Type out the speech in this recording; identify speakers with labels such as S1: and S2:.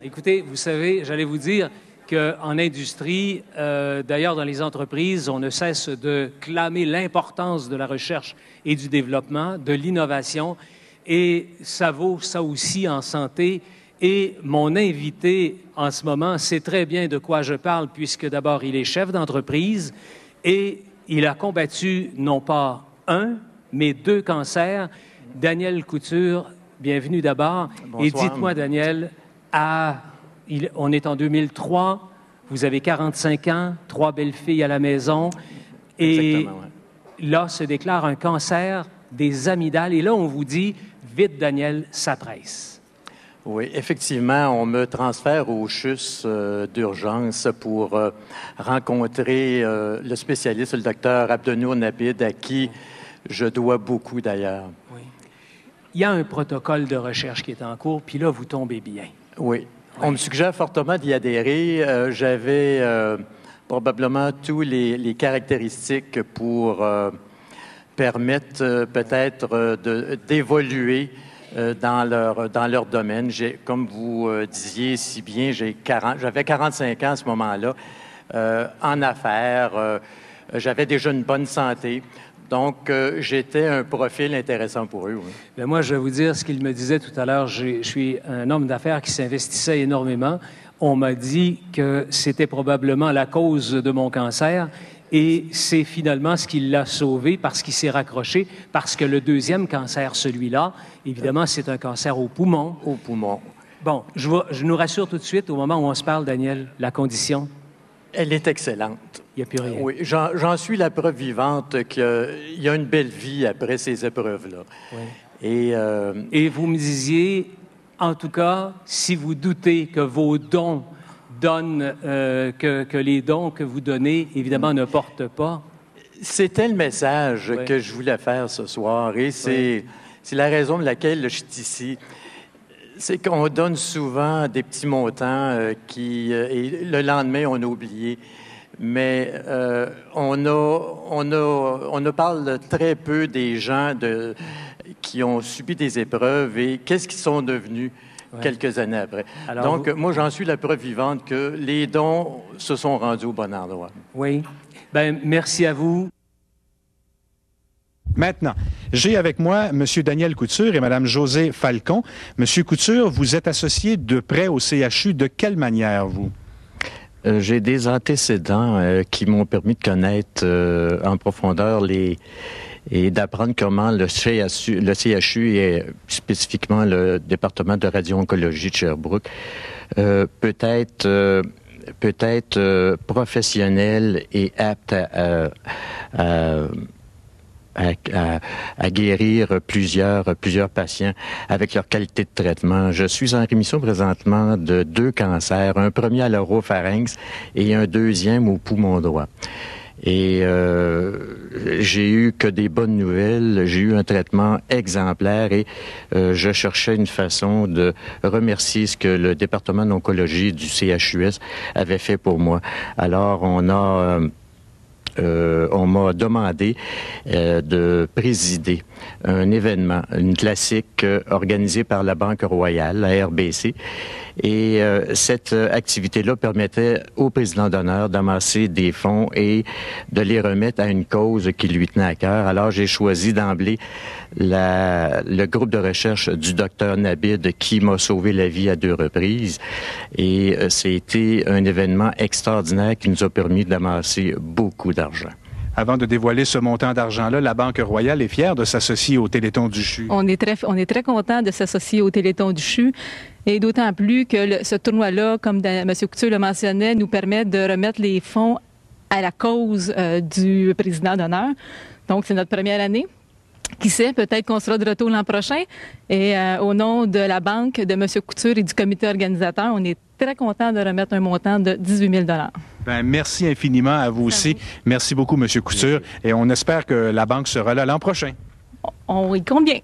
S1: Écoutez, vous savez, j'allais vous dire qu'en industrie, d'ailleurs dans les entreprises, on ne cesse de clamer l'importance de la recherche et du développement, de l'innovation, et ça vaut ça aussi en santé. Et mon invité en ce moment sait très bien de quoi je parle, puisque d'abord, il est chef d'entreprise et il a combattu non pas un, mais 2 cancers. Daniel Couture, bienvenue d'abord.
S2: Bonsoir.
S1: Et dites-moi, Daniel, on est en 2003, vous avez 45 ans, 3 belles filles à la maison, et
S2: Exactement, ouais.
S1: Là se déclare un cancer des amygdales, et là on vous dit, vite Daniel, ça presse.
S2: Oui, effectivement, on me transfère au CHUS d'urgence pour rencontrer le spécialiste, le docteur Abdenour Nabid, à qui je dois beaucoup d'ailleurs.
S1: Oui. Il y a un protocole de recherche qui est en cours, puis là, vous tombez bien.
S2: Oui. On me suggère fortement d'y adhérer. J'avais probablement tous les caractéristiques pour permettre peut-être d'évoluer dans leur domaine. Comme vous disiez si bien, j'avais 45 ans à ce moment-là, en affaires. J'avais déjà une bonne santé. Donc, j'étais un profil intéressant pour eux. Oui.
S1: Bien, moi, je vais vous dire ce qu'il me disait tout à l'heure. Je suis un homme d'affaires qui s'investissait énormément. On m'a dit que c'était probablement la cause de mon cancer et c'est finalement ce qui l'a sauvé parce qu'il s'est raccroché, parce que le deuxième cancer, celui-là, évidemment, c'est un cancer au poumon.
S2: Au poumon.
S1: Bon, je nous rassure tout de suite, au moment où on se parle, Daniel, la condition?
S2: Elle est excellente.
S1: Il n'y a plus rien.
S2: Oui, j'en suis la preuve vivante qu'il y a une belle vie après ces épreuves-là.
S1: Oui. Et vous me disiez, en tout cas, si vous doutez que vos dons donnent, que les dons que vous donnez, évidemment, ne portent pas.
S2: C'était le message que je voulais faire ce soir et c'est la raison de laquelle je suis ici. C'est qu'on donne souvent des petits montants et le lendemain, on a oublié. Mais on ne parle très peu des gens qui ont subi des épreuves et qu'est-ce qu'ils sont devenus quelques années après. Alors, donc, moi, j'en suis la preuve vivante que les dons se sont rendus au bon endroit.
S1: Oui. Bien, merci à vous.
S3: Maintenant, j'ai avec moi M. Daniel Couture et Mme Josée Falcon. M. Couture, vous êtes associé de près au CHU. De quelle manière, vous?
S2: J'ai des antécédents qui m'ont permis de connaître en profondeur et d'apprendre comment le CHU et spécifiquement le département de radio-oncologie de Sherbrooke peut être professionnel et apte à guérir plusieurs patients avec leur qualité de traitement. Je suis en rémission présentement de 2 cancers, un premier à l'oropharynx et un deuxième au poumon droit. Et j'ai eu que des bonnes nouvelles, j'ai eu un traitement exemplaire et je cherchais une façon de remercier ce que le département d'oncologie du CHUS avait fait pour moi. Alors on m'a demandé de présider un événement, une classique organisée par la Banque Royale, la RBC. Et cette activité-là permettait au président d'honneur d'amasser des fonds et de les remettre à une cause qui lui tenait à cœur. Alors, j'ai choisi d'emblée le groupe de recherche du docteur Nabid qui m'a sauvé la vie à 2 reprises. Et c'était un événement extraordinaire qui nous a permis d'amasser beaucoup d'argent.
S3: Avant de dévoiler ce montant d'argent-là, la Banque Royale est fière de s'associer au Téléthon du CHU.
S4: On est très content de s'associer au Téléthon du CHU, et d'autant plus que ce tournoi-là, comme M. Couture le mentionnait, nous permet de remettre les fonds à la cause du président d'honneur. Donc, c'est notre première année. Qui sait, peut-être qu'on sera de retour l'an prochain. Et au nom de la Banque, de M. Couture et du comité organisateur, on est très content de remettre un montant de 18 000 $.
S3: Bien, merci infiniment à vous aussi. Merci beaucoup, M. Couture. Et on espère que la Banque sera là l'an prochain.
S4: On y compte bien.